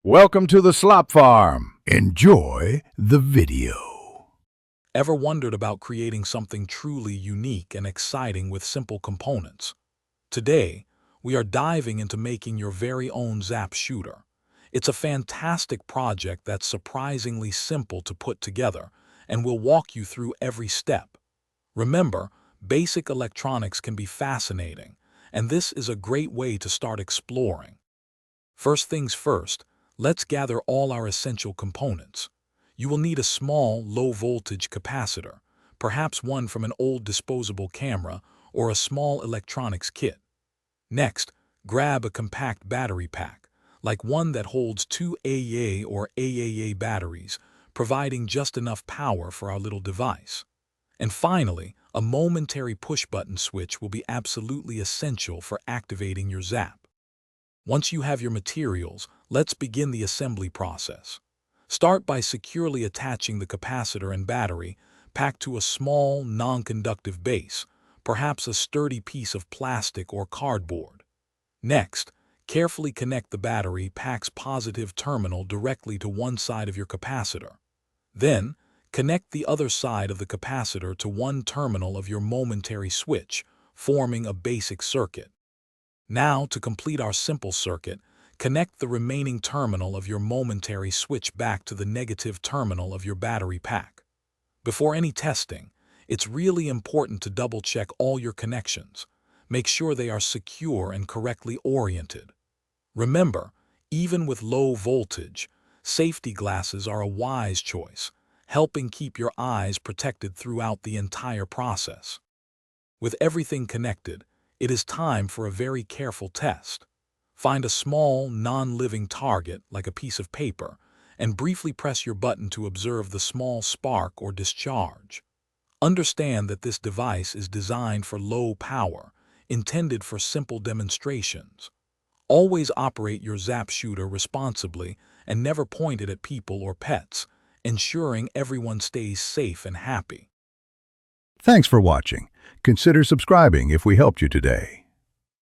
Welcome to the Slop Farm. Enjoy the video. Ever wondered about creating something truly unique and exciting with simple components? Today, we are diving into making your very own Zap Shooter. It's a fantastic project that's surprisingly simple to put together, and we'll walk you through every step. Remember, basic electronics can be fascinating, and this is a great way to start exploring. First things first, let's gather all our essential components. You will need a small, low-voltage capacitor, perhaps one from an old disposable camera or a small electronics kit. Next, grab a compact battery pack, like one that holds 2 AA or AAA batteries, providing just enough power for our little device. And finally, a momentary push-button switch will be absolutely essential for activating your Zap. Once you have your materials, let's begin the assembly process. Start by securely attaching the capacitor and battery pack to a small, non-conductive base, perhaps a sturdy piece of plastic or cardboard. Next, carefully connect the battery pack's positive terminal directly to one side of your capacitor. Then, connect the other side of the capacitor to one terminal of your momentary switch, forming a basic circuit. Now, to complete our simple circuit, connect the remaining terminal of your momentary switch back to the negative terminal of your battery pack. Before any testing, it's really important to double-check all your connections. Make sure they are secure and correctly oriented. Remember, even with low voltage, safety glasses are a wise choice, helping keep your eyes protected throughout the entire process. With everything connected, it is time for a very careful test. Find a small, non-living target, like a piece of paper, and briefly press your button to observe the small spark or discharge. Understand that this device is designed for low power, intended for simple demonstrations. Always operate your Zap Shooter responsibly and never point it at people or pets, ensuring everyone stays safe and happy. Thanks for watching. Consider subscribing if we helped you today.